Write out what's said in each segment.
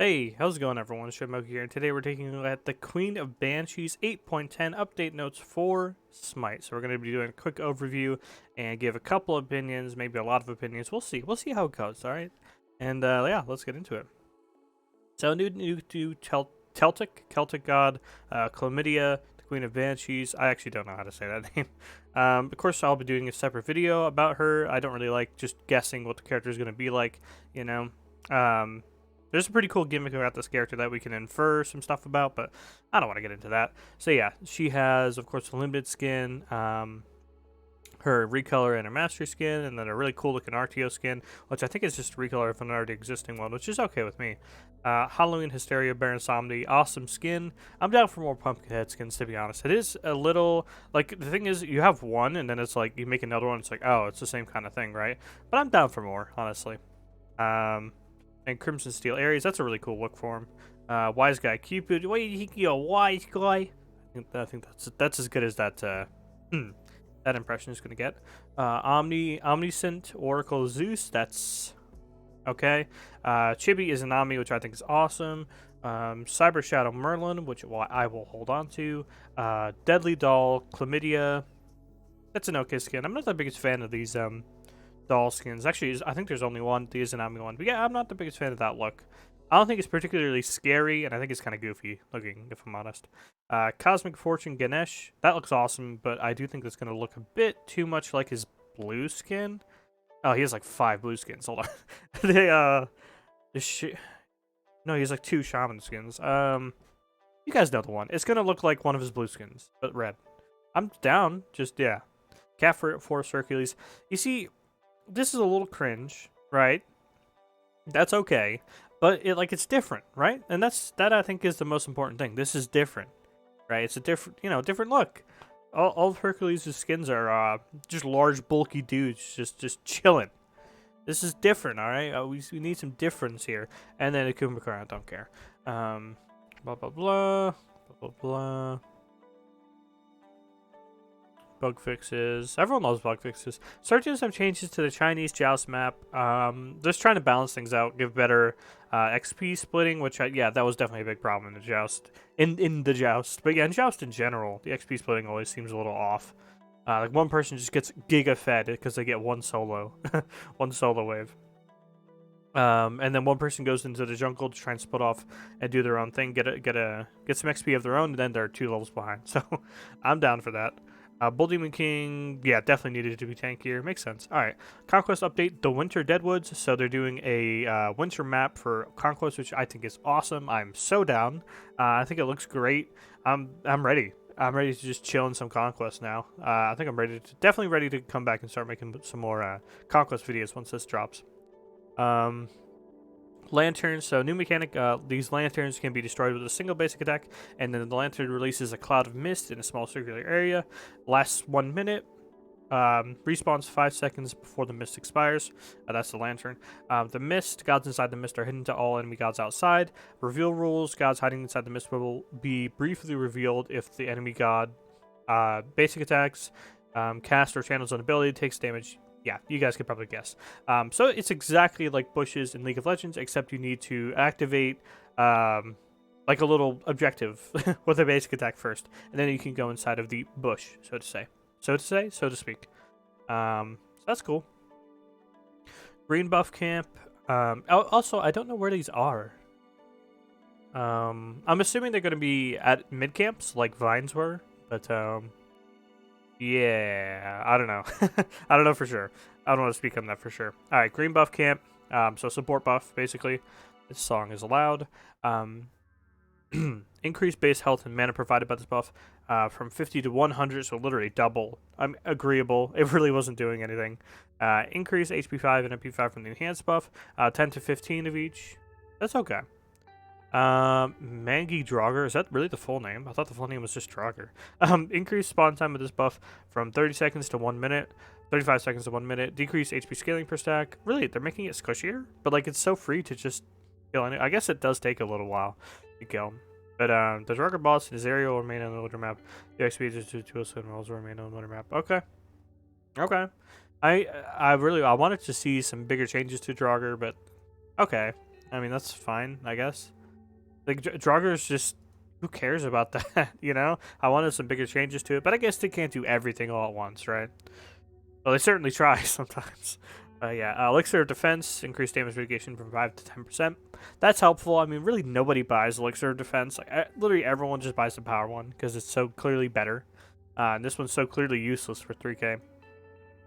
Hey, how's it going everyone? Shimoki here, and today we're taking a look at the Queen of Banshees 8.10 update notes for SMITE. So we're going to be doing a quick overview and give a couple opinions, maybe a lot of opinions. We'll see. We'll see how it goes, alright? And yeah, let's get into it. So new to Celtic god, Chlamydia, the Queen of Banshees. I actually don't know how to say that name. Of course, I'll be doing a separate video about her. I don't really like just guessing what the character is going to be like, you know. There's a pretty cool gimmick about this character that we can infer some stuff about, but I don't want to get into that. So yeah, she has, of course, a limited skin, her recolor and her mastery skin, and then a really cool looking RTO skin, which I think is just a recolor of an already existing one, which is okay with me. Halloween Hysteria Baron Somni, awesome skin. I'm down for more Pumpkinhead skins, to be honest. It is a little, like, the thing is, you have one, and then it's like, you make another one, it's like, oh, it's the same kind of thing, right? But I'm down for more, honestly. And Crimson Steel Aries, that's a really cool look for him. Wise Guy Cupid, wait, he a wise guy. I think that's as good as that that impression is gonna get. Omniscient Oracle Zeus, that's okay. Chibi is an Omni, which I think is awesome. Cyber Shadow Merlin, which I will hold on to. Deadly Doll Chlamydia, that's an okay skin. I'm not the biggest fan of these doll skins. Actually, I think there's only one, the Izanami one. But yeah, I'm not the biggest fan of that look. I don't think it's particularly scary, and I think it's kind of goofy looking, if I'm honest. Cosmic Fortune Ganesh, that looks awesome, but I do think that's going to look a bit too much like his blue skin. Oh, he has like 5 blue skins. Hold on. No, he has like 2 shaman skins. You guys know the one. It's going to look like one of his blue skins, but red. I'm down. Just, yeah. Cat Force Hercules. You see, this is a little cringe, right? That's okay, but it's different, right? And that I think is the most important thing. This is different, right? It's a different look. All of Hercules' skins are just large, bulky dudes just chilling. This is different, all right? We need some difference here. And then Kumbhakara, I don't care. Blah blah blah blah blah blah. Bug fixes. Everyone loves bug fixes. Start doing some changes to the Chinese Joust map. Just trying to balance things out, give better XP splitting, which yeah, that was definitely a big problem in the Joust. In the Joust, but yeah, in Joust in general, the XP splitting always seems a little off. Like one person just gets giga fed because they get one solo, one solo wave. And then one person goes into the jungle to try and split off and do their own thing, get some XP of their own, and then they're 2 levels behind. So I'm down for that. Bull Demon King, yeah, definitely needed to be tankier. Makes sense. All right. Conquest update, the Winter Deadwoods. So they're doing a winter map for Conquest, which I think is awesome. I'm so down. I think it looks great. I'm ready. I'm ready to just chill in some Conquest now. I think I'm definitely ready to come back and start making some more Conquest videos once this drops. Lanterns, so new mechanic, these lanterns can be destroyed with a single basic attack, and then the lantern releases a cloud of mist in a small circular area, lasts 1 minute, respawns 5 seconds before the mist expires. That's the lantern. The mist, gods inside the mist are hidden to all enemy gods outside. Reveal rules, gods hiding inside the mist will be briefly revealed if the enemy god basic attacks, cast or channels an ability, takes damage. Yeah, you guys could probably guess. So it's exactly like bushes in League of Legends, except you need to activate like a little objective with a basic attack first, and then you can go inside of the bush, so to speak. So that's cool. Green buff camp. Also, I don't know where these are. I'm assuming they're going to be at mid camps, like Vines were, but yeah, I don't know. I don't know for sure. I don't want to speak on that for sure. All right, green buff camp. So support buff, basically. This song is allowed. Increased base health and mana provided by this buff from 50 to 100, so literally double. I'm agreeable. It really wasn't doing anything. Increase HP 5 and MP 5 from the enhanced buff. 10 to 15 of each. That's okay. Mangi Draugr, is that really the full name? I thought the full name was just Draugr. Increase spawn time with this buff from 30 seconds to 1 minute, 35 seconds to 1 minute, decrease HP scaling per stack. Really, they're making it squishier? But like, it's so free to just kill it. I guess it does take a little while to kill. But the Draugr boss and his area will remain on the loader map. The XP is just 207 rolls will remain on the loader map. Okay. Okay. I wanted to see some bigger changes to Draugr, but okay. I mean, that's fine, I guess. Like, Draugur's just, who cares about that, you know? I wanted some bigger changes to it, but I guess they can't do everything all at once, right? Well, they certainly try sometimes. Yeah, Elixir of Defense, increased damage mitigation from 5 to 10%. That's helpful. I mean, really nobody buys Elixir of Defense. Like, literally everyone just buys the power one because it's so clearly better. And this one's so clearly useless for 3k.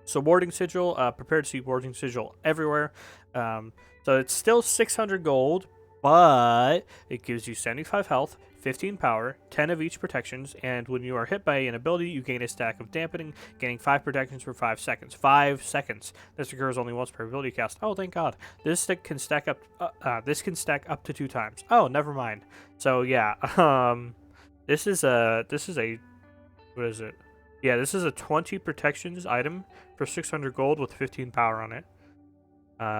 So Warding Sigil, prepare to see Warding Sigil everywhere. So it's still 600 gold, but it gives you 75 health, 15 power, 10 of each protections, and when you are hit by an ability, you gain a stack of dampening, gaining 5 protections for 5 seconds. 5 seconds. This occurs only once per ability cast. Oh, thank God. This stick can stack up. This can stack up to 2 times. Oh, never mind. So yeah, this is a what is it? Yeah, this is a 20 protections item for 600 gold with 15 power on it.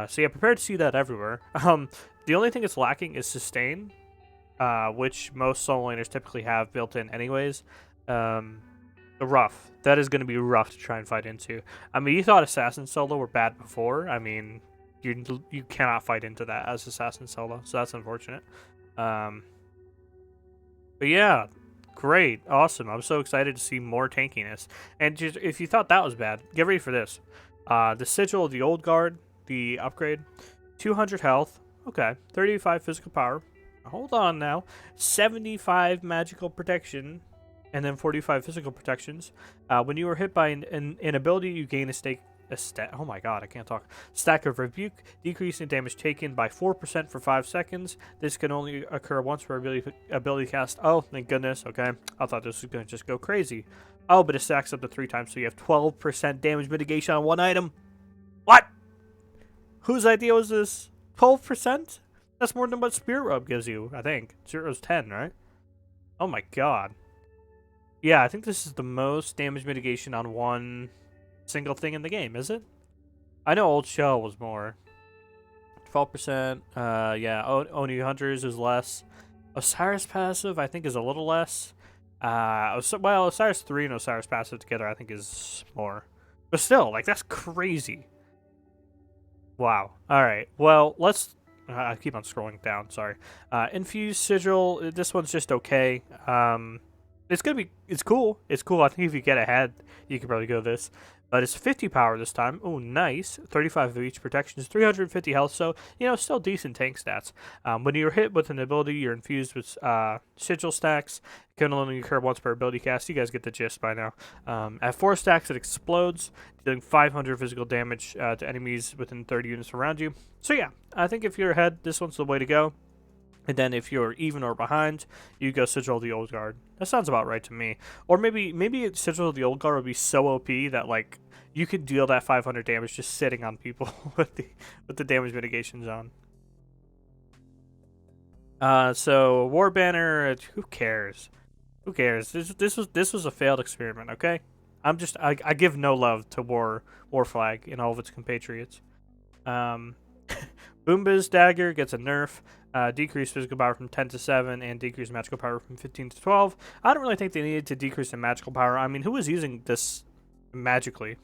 So yeah, prepare to see that everywhere. The only thing it's lacking is sustain, which most solo laners typically have built in anyways. Rough. That is going to be rough to try and fight into. I mean, you thought Assassin solo were bad before. I mean, you cannot fight into that as Assassin solo, so that's unfortunate. But yeah, great, awesome. I'm so excited to see more tankiness. And just, if you thought that was bad, get ready for this. The Sigil of the Old Guard, the upgrade, 200 health, okay, 35 physical power. Hold on now, 75 magical protection, and then 45 physical protections. When you are hit by an ability, you gain oh my God, I can't talk. Stack of Rebuke, decreasing damage taken by 4% for 5 seconds. This can only occur once per ability cast. Oh, thank goodness. Okay, I thought this was gonna just go crazy. Oh, but it stacks up to 3 times, so you have 12% damage mitigation on one item. What? Whose idea was this? 12%? That's more than what Spirit Robe gives you, I think. Spirit Robe's 10, right? Oh my God. Yeah, I think this is the most damage mitigation on one single thing in the game, is it? I know Old Shell was more. 12%. Yeah, Oni Hunters is less. Osiris passive, I think, is a little less. Well, Osiris 3 and Osiris passive together, I think, is more. But still, like, that's crazy. Wow. All right. Well, let's. I keep on scrolling down. Sorry. Infused Sigil. This one's just okay. It's gonna be. It's cool. It's cool. I think if you get ahead, you could probably go this. But it's 50 power this time. Oh, nice. 35 of each protection is 350 health. So, you know, still decent tank stats. When you're hit with an ability, you're infused with sigil stacks. It can only occur once per ability cast. You guys get the gist by now. At 4 stacks, it explodes, dealing 500 physical damage to enemies within 30 units around you. So, yeah, I think if you're ahead, this one's the way to go. And then if you're even or behind, you go Sigil of the Old Guard. That sounds about right to me. Or maybe Sigil of the Old Guard would be so OP that, like, you could deal that 500 damage just sitting on people with the damage mitigations on. So War Banner, who cares? Who cares? This was a failed experiment, okay? I give no love to War Flag and all of its compatriots. Boomba's Dagger gets a nerf. Decrease physical power from 10 to 7, and decrease magical power from 15 to 12. I don't really think they needed to decrease the magical power. I mean, who was using this magically?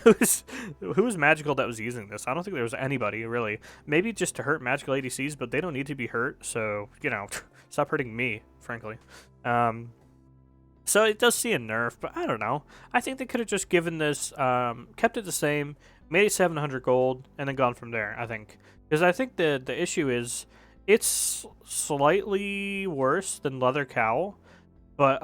who was magical that was using this? I don't think there was anybody, really. Maybe just to hurt magical ADCs, but they don't need to be hurt, so, you know, stop hurting me, frankly. So it does see a nerf, but I don't know. I think they could have just given this, kept it the same, made it 700 gold, and then gone from there, I think. Because I think the issue is, it's slightly worse than Leather Cowl, but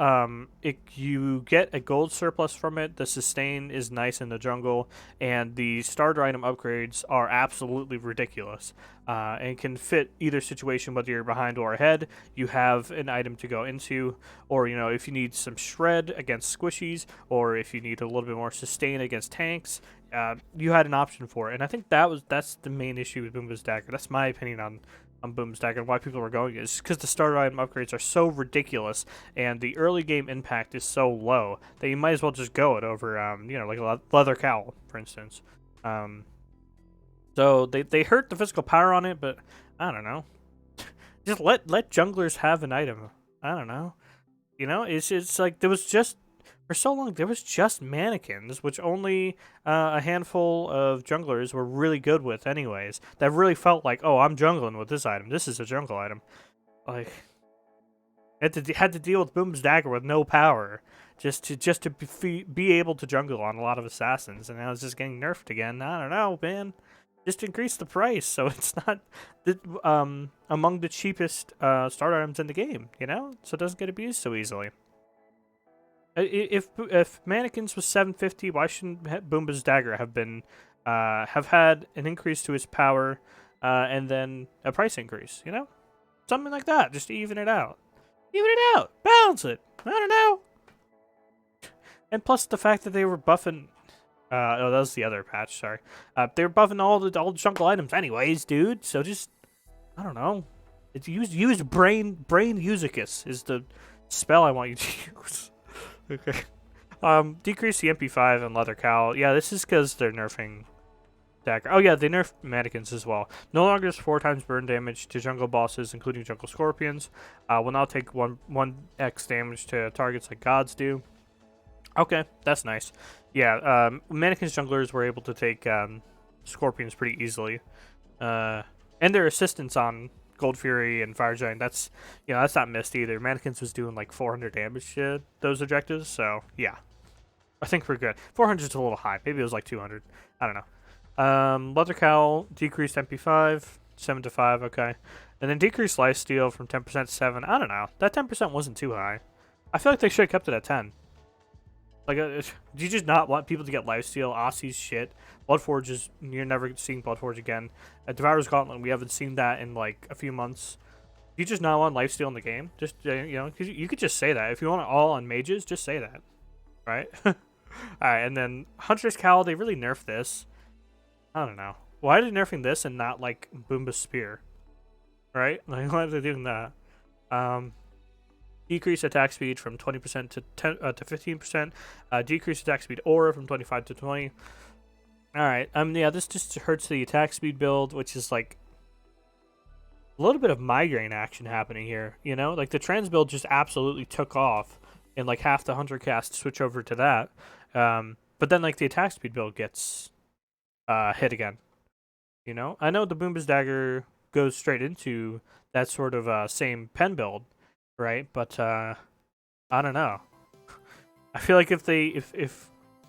you get a gold surplus from it. The sustain is nice in the jungle, and the starter item upgrades are absolutely ridiculous, and can fit either situation, whether you're behind or ahead. You have an item to go into, or, you know, if you need some shred against squishies, or if you need a little bit more sustain against tanks, you had an option for it. And I think that's the main issue with Boomba's Dagger. That's my opinion on Boomba's Dagger and why people are going is because the starter item upgrades are so ridiculous and the early game impact is so low that you might as well just go it over, you know, like a Leather Cowl, for instance. So they hurt the physical power on it, but I don't know. Just let junglers have an item. I don't know. You know, it's like there was just For so long, there was just mannequins, which only a handful of junglers were really good with anyways. That really felt like, oh, I'm jungling with this item. This is a jungle item. Like, had to deal with Boom's Dagger with no power. Just to be able to jungle on a lot of assassins, and now it's just getting nerfed again. I don't know, man. Just increase the price so it's not among the cheapest start items in the game, you know, so it doesn't get abused so easily. If mannequins was 750, why shouldn't Boomba's Dagger have been have had an increase to its power and then a price increase? You know, something like that, just to even it out. Even it out, balance it. I don't know. And plus the fact that they were buffing. Oh, that was the other patch. Sorry. They were buffing all the jungle items, anyways, dude. So just, I don't know. It's use brain Usicus is the spell I want you to use. Okay. Decrease the MP5 and Leather Cowl. Yeah, this is because they're nerfing Dagger. Oh yeah, they nerfed mannequins as well. No longer is 4 times burn damage to jungle bosses, including jungle scorpions. Will now take 1x damage to targets like gods do. Okay, that's nice. Yeah, mannequins junglers were able to take scorpions pretty easily. And their assistance on Gold Fury and Fire Giant, that's not missed either. Mannequins was doing like 400 damage to those objectives, so yeah. I think we're good. 400 is a little high. Maybe it was like 200. I don't know. Leather Cowl, decreased MP5, 7 to 5, okay. And then decreased lifesteal from 10% to 7. I don't know. That 10% wasn't too high. I feel like they should have kept it at 10. Like, do you just not want people to get lifesteal? Aussie's shit. Bloodforge is, you're never seeing Bloodforge again. Devourer's Gauntlet, we haven't seen that in like a few months. Do you just not want lifesteal in the game? Just, you know, cause you could just say that. If you want it all on mages, just say that. Right? Alright, and then Hunter's Cowl, they really nerfed this. I don't know. Why are they nerfing this and not like Boomba's Spear? Right? Like, why are they doing that? Decrease attack speed from 20% to 15%. Decrease attack speed aura from 25 to 20. Alright, yeah, this just hurts the attack speed build, which is like a little bit of migraine action happening here, you know? Like the trans build just absolutely took off, and like half the hunter cast switch over to that. But then like the attack speed build gets hit again. You know? I know the Boomba's Dagger goes straight into that sort of same pen build, right? But I don't know. I feel like if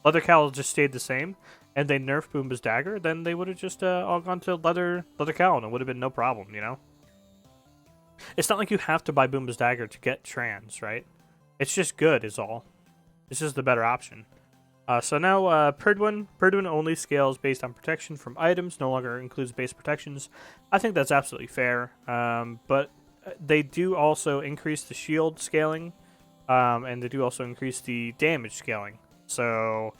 Leather Cowl just stayed the same and they nerfed Boomba's Dagger, then they would have just all gone to Leather Cowl and it would have been no problem, you know? It's not like you have to buy Boomba's Dagger to get trans, right? It's just good is all. It's just the better option. So now Perdwin only scales based on protection from items, no longer includes base protections. I think that's absolutely fair, but they do also increase the shield scaling, and they do also increase the damage scaling. So,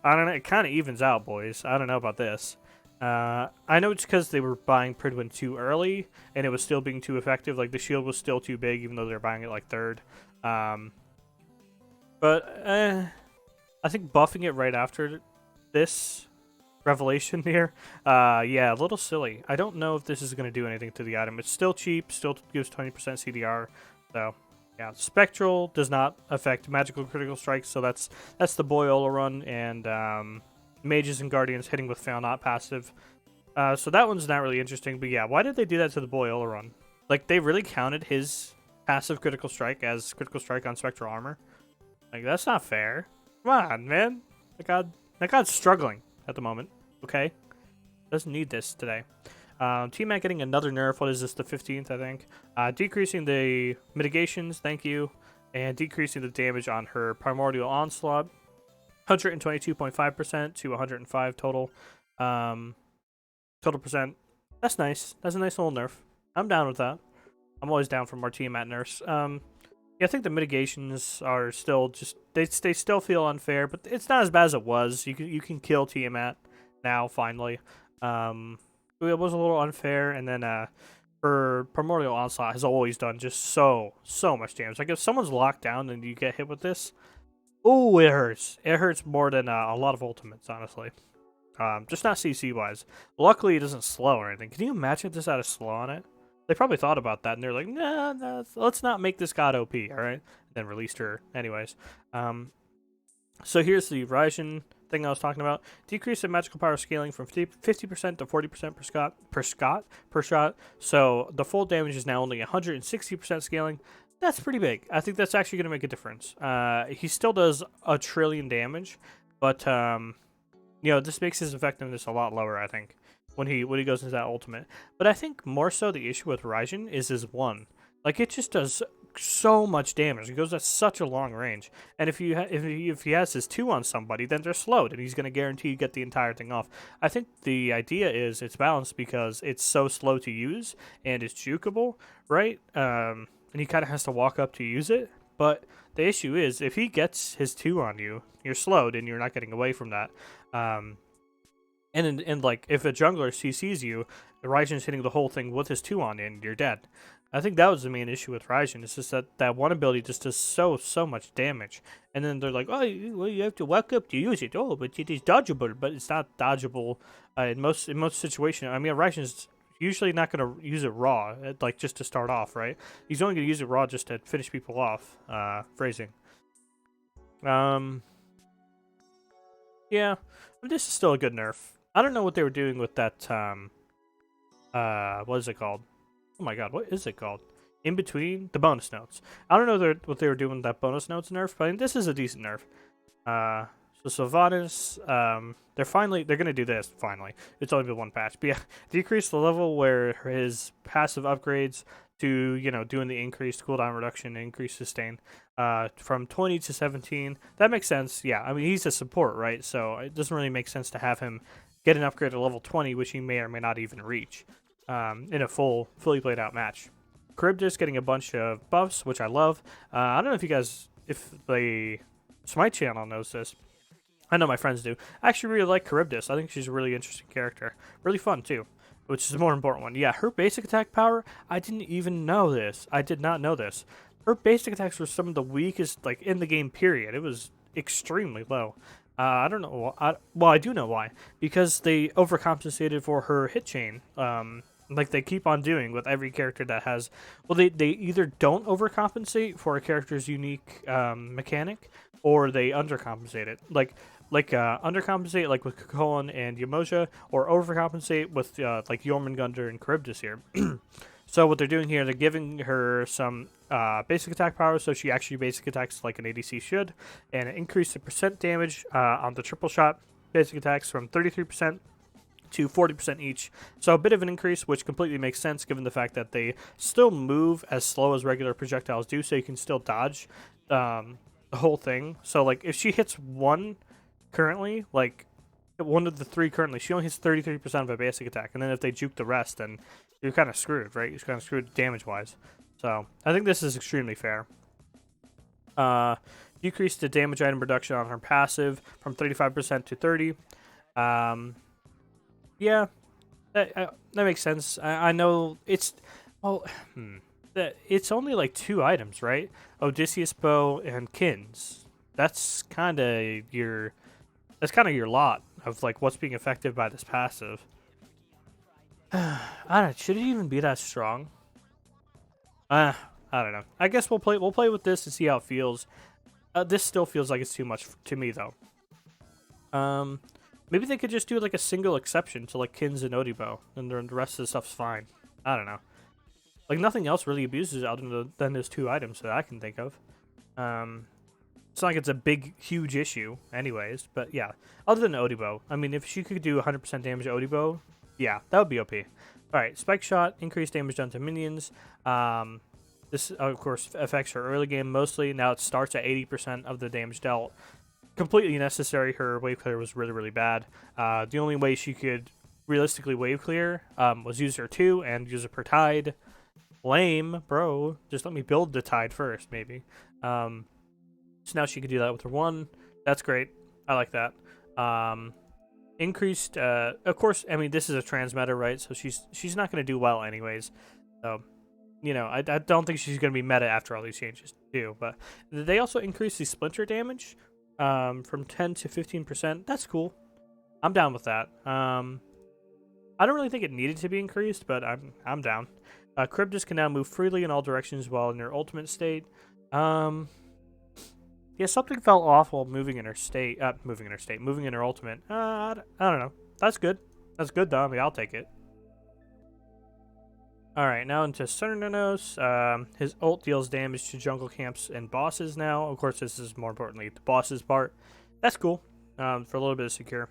I don't know, it kind of evens out, boys. I don't know about this. I know it's because they were buying Perdwin too early, and it was still being too effective. Like, the shield was still too big, even though they're buying it like third. I think buffing it right after this revelation here, yeah, a little silly. I don't know if this is going to do anything to the item. It's still cheap, still gives 20% CDR, so yeah. Spectral does not affect magical critical strikes, so that's the Boyola run, and Mages and Guardians hitting with Fail Not passive. So that one's not really interesting, but yeah, why did they do that to the Boyola run? Like, they really counted his passive critical strike as critical strike on Spectral Armor? Like, that's not fair. Come on, man. That god's struggling at the moment. Okay, doesn't need this today. T-Mac getting another nerf. What is this? The 15th, I think. Decreasing the mitigations. Thank you, and decreasing the damage on her Primordial Onslaught. 122.5% to 105 total. Total percent. That's nice. That's a nice little nerf. I'm down with that. I'm always down for more T-Mac nerfs. Yeah, I think the mitigations are still just they still feel unfair, but it's not as bad as it was. You can kill Tiamat now finally. It was a little unfair, and then her Primordial Onslaught has always done just so much damage. Like if someone's locked down and you get hit with this, oh, it hurts. It hurts more than a lot of ultimates, honestly. Just not CC wise. Luckily, it doesn't slow or anything. Can you imagine if this had a slow on it? They probably thought about that, and they're like, nah, let's not make this god OP, all right? And then released her anyways. So here's the Ryzen thing I was talking about. Decrease in magical power scaling from 50% to 40% per shot. So the full damage is now only 160% scaling. That's pretty big. I think that's actually going to make a difference. He still does a trillion damage, but this makes his effectiveness a lot lower, I think, when he goes into that ultimate. But I think more so the issue with Raijin is his one. Like, it just does so much damage. It goes at such a long range. And if he has his 2 on somebody, then they're slowed, and he's going to guarantee you get the entire thing off. I think the idea is it's balanced because it's so slow to use, and it's jukeable, right? And he kind of has to walk up to use it. But the issue is, if he gets his 2 on you, you're slowed, and you're not getting away from that. And like, if a jungler CCs you, the Raijin's hitting the whole thing with his 2 on, and you're dead. I think that was the main issue with Raijin. It's just that one ability just does so much damage. And then they're like, oh, well, you have to walk up to use it. Oh, but it is dodgeable. But it's not dodgeable in most situations. I mean, Raijin's usually not going to use it raw, like just to start off, right? He's only going to use it raw just to finish people off. Phrasing. Yeah, but this is still a good nerf. I don't know what they were doing with that. What is it called? Oh my god, what is it called? In between the bonus notes. I don't know what they were doing with that bonus notes nerf, but I mean, this is a decent nerf. So Sylvanas, they're gonna do this finally. It's only been one patch, but yeah, decrease the level where his passive upgrades to doing the increased cooldown reduction, increased sustain, from 20 to 17. That makes sense. Yeah, I mean he's a support, right? So it doesn't really make sense to have him get an upgrade to level 20, which he may or may not even reach. In a fully played out match. Kryptos getting a bunch of buffs, which I love. I don't know if the SMITE channel knows this. I know my friends do. I actually really like Kryptos. I think she's a really interesting character. Really fun, too, which is the more important one. Yeah, her basic attack power, I didn't even know this. I did not know this. Her basic attacks were some of the weakest, like, in the game, period. It was extremely low. I don't know. Well, I do know why. Because they overcompensated for her hit chain. Like they keep on doing with every character that has. Well, they either don't overcompensate for a character's unique mechanic, or they undercompensate it. Like undercompensate like with Kakolan and Yamoja, or overcompensate with like Jormungandr and Charybdis here. So what they're doing here, they're giving her some basic attack power, so she actually basic attacks like an ADC should, and increase the percent damage on the triple shot basic attacks from 33% to 40% each. So a bit of an increase, which completely makes sense given the fact that they still move as slow as regular projectiles do, so you can still dodge the whole thing. So like if she hits one currently, like one of the 3 currently, she only hits 33% of a basic attack, and then if they juke the rest, then you're kind of screwed, right? You're kind of screwed damage-wise. So I think this is extremely fair. Decrease the damage item reduction on her passive from 35% to 30%. Yeah, that makes sense. I know it's it's only like 2 items, right? Odysseus bow and Kins. That's kind of your lot of like what's being affected by this passive. I don't. Should it even be that strong? I don't know. I guess we'll play with this and see how it feels. This still feels like it's too much to me though. Maybe they could just do like a single exception to like Kins and Odibo, and the rest of the stuff's fine. I don't know. Like nothing else really abuses it other than those 2 items that I can think of. It's not like it's a big, huge issue, anyways. But yeah, other than Odibo, I mean, if she could do 100% damage to Odibo, yeah, that would be OP. All right, Spike Shot, increased damage done to minions. This, of course, affects her early game mostly. Now it starts at 80% of the damage dealt. Completely necessary. Her wave clear was really bad. The only way she could realistically wave clear was use her 2 and use it per tide. Lame, bro. Just let me build the tide first, maybe. So now she can do that with her 1. That's great. I like that. Increased, of course, I mean, this is a transmeta, right? So she's not going to do well anyways. So, I don't think she's going to be meta after all these changes, too. But they also increased the splinter damage from 10 to 15%. That's cool. I'm down with that. I don't really think it needed to be increased, but I'm down. Kryptos can now move freely in all directions while in your ultimate state. Yeah, something felt off while moving in her state. Moving in her ultimate. I don't know. That's good. That's good though. I mean, I'll take it. All right, now into Cernano's. His ult deals damage to jungle camps and bosses now. Of course, this is more importantly the bosses part. That's cool. For a little bit of secure.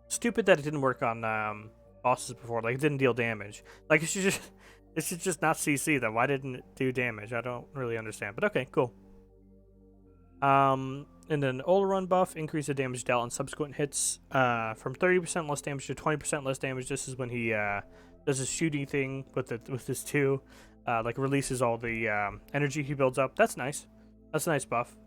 Stupid that it didn't work on bosses before. Like it didn't deal damage. Like it should just not CC then. Why didn't it do damage? I don't really understand. But okay, cool. And then Oleron buff, increase the damage dealt on subsequent hits from 30% less damage to 20% less damage. This is when he does his shooting thing with his 2, like releases all the energy he builds up. That's nice. That's a nice buff.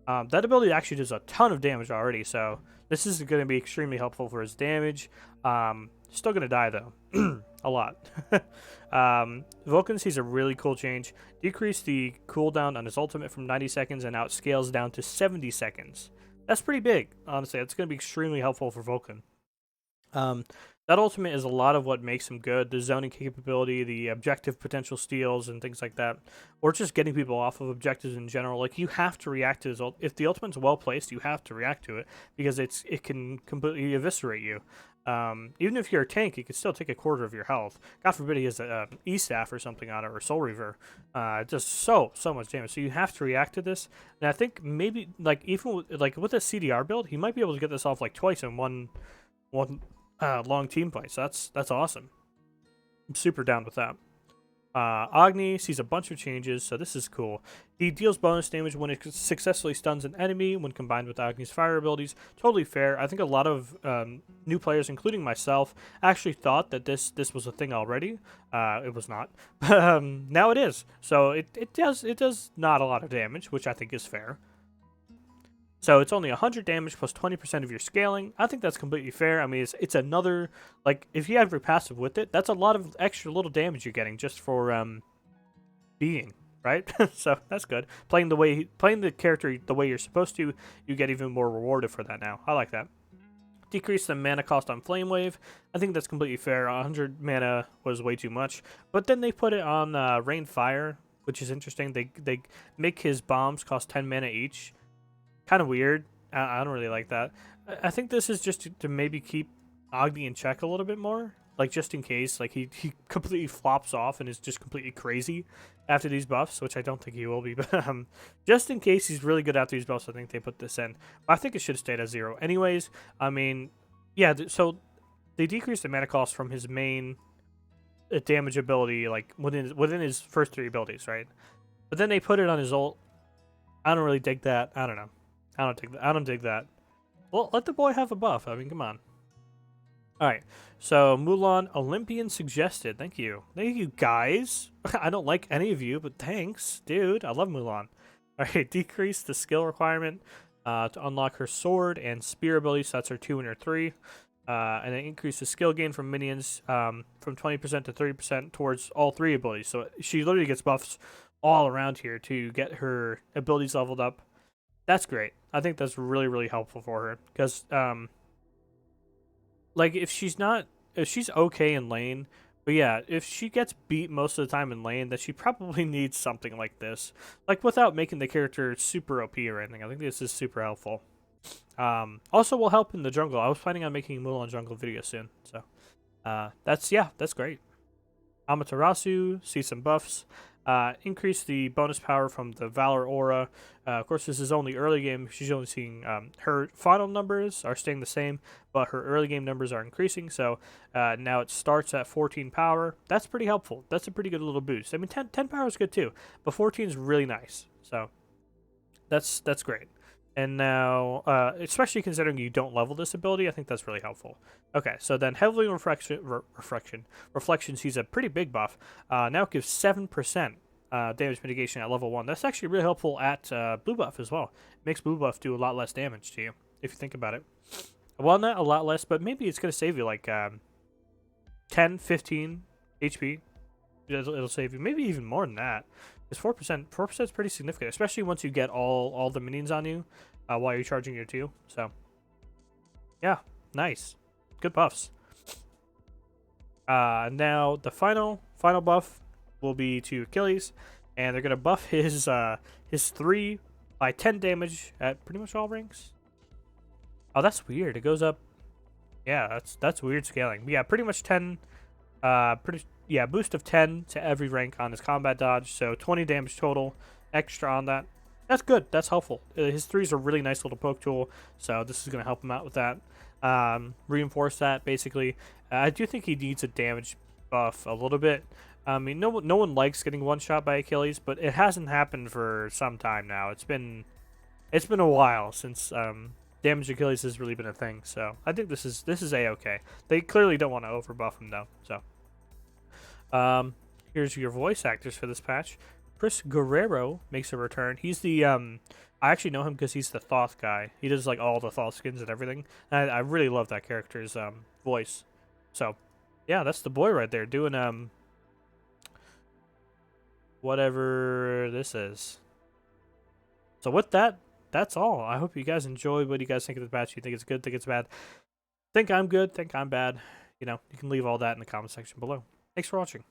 That ability actually does a ton of damage already, so this is going to be extremely helpful for his damage. Still going to die, though. A lot. Vulcan sees a really cool change. Decrease the cooldown on his ultimate from 90 seconds, and now it scales down to 70 seconds. That's pretty big, honestly. That's going to be extremely helpful for Vulcan. That ultimate is a lot of what makes him good. The zoning capability, the objective potential steals, and things like that. Or just getting people off of objectives in general. Like, you have to react to his ult. If the ultimate's well placed, you have to react to it. Because it can completely eviscerate you. Even if you're a tank, you can still take a quarter of your health. God forbid he has a E-Staff or something on it, or Soul Reaver. Just so much damage. So you have to react to this. And I think maybe, like, even with, like, with a CDR build, he might be able to get this off, like, twice in one long team fight. So that's awesome. I'm super down with that. Agni sees a bunch of changes, so this is cool. He deals bonus damage when it successfully stuns an enemy when combined with Agni's fire abilities. Totally fair. I think a lot of new players, including myself, actually thought that this was a thing already. It was not. Now it is. So it does not a lot of damage, which I think is fair. So it's only 100 damage plus 20% of your scaling. I think that's completely fair. I mean, it's another, like, if you have your passive with it, that's a lot of extra little damage you're getting just for being, right? So that's good. Playing the character the way you're supposed to, you get even more rewarded for that now. I like that. Decrease the mana cost on Flame Wave. I think that's completely fair. 100 mana was way too much. But then they put it on Rain Fire, which is interesting. They make his bombs cost 10 mana each. Kind of weird. I don't really like that. I think this is just to maybe keep Agni in check a little bit more. Like, just in case. Like, he completely flops off and is just completely crazy after these buffs, which I don't think he will be. But just in case he's really good after these buffs, I think they put this in. But I think it should have stayed at 0. Anyways, I mean, yeah, so they decreased the mana cost from his main damage ability, like, within his first 3 abilities, right? But then they put it on his ult. I don't really dig that. I don't know. I don't dig that. Well, let the boy have a buff. I mean, come on. Alright, so Mulan Olympian suggested. Thank you. Thank you, guys. I don't like any of you, but thanks. Dude, I love Mulan. Alright, decrease the skill requirement to unlock her sword and spear abilities. So that's her 2 and her 3. And then increase the skill gain from minions from 20% to 30% towards all 3 abilities. So she literally gets buffs all around here to get her abilities leveled up. That's great. I think that's really, really helpful for her. Because, like, if she's okay in lane, but yeah, if she gets beat most of the time in lane, then she probably needs something like this. Like, without making the character super OP or anything. I think this is super helpful. Also will help in the jungle. I was planning on making a Mulan jungle video soon. So, that's great. Amaterasu, see some buffs. Increase the bonus power from the Valor Aura. Of course, this is only early game. She's only seeing her final numbers are staying the same, but her early game numbers are increasing. So now it starts at 14 power. That's pretty helpful. That's a pretty good little boost. I mean, 10 power is good too, but 14 is really nice. So that's great. And now, especially considering you don't level this ability, I think that's really helpful. Okay, so then Heavily Reflection sees a pretty big buff. Now it gives 7% damage mitigation at level 1. That's actually really helpful at blue buff as well. It makes blue buff do a lot less damage to you, if you think about it. Well, not a lot less, but maybe it's going to save you like 10, 15 HP. It'll save you maybe even more than that. Because 4% is pretty significant, especially once you get all the minions on you while you're charging your 2. So, yeah, nice. Good buffs. Now, the final buff will be to Achilles, and they're going to buff his 3 by 10 damage at pretty much all ranks. Oh, that's weird. It goes up. Yeah, that's weird scaling. Yeah, pretty much 10. Boost of 10 to every rank on his combat dodge. So 20 damage total, extra on that. That's good. That's helpful. His 3 is a really nice little poke tool. So this is going to help him out with that. Reinforce that basically. I do think he needs a damage buff a little bit. I mean, no one likes getting one shot by Achilles, but it hasn't happened for some time now. It's been a while since damage Achilles has really been a thing. So I think this is a-okay. They clearly don't want to overbuff him though. So here's your voice actors for this patch. Chris Guerrero makes a return. He's the I actually know him because he's the Thoth guy. He does like all the Thoth skins and everything. And I really love that character's voice. So yeah, that's the boy right there doing whatever this is. So with that, that's all. I hope you guys enjoyed. What do you guys think of the patch? You think it's good? Think it's bad? Think I'm good? Think I'm bad? You know, you can leave all that in the comment section below. Thanks for watching.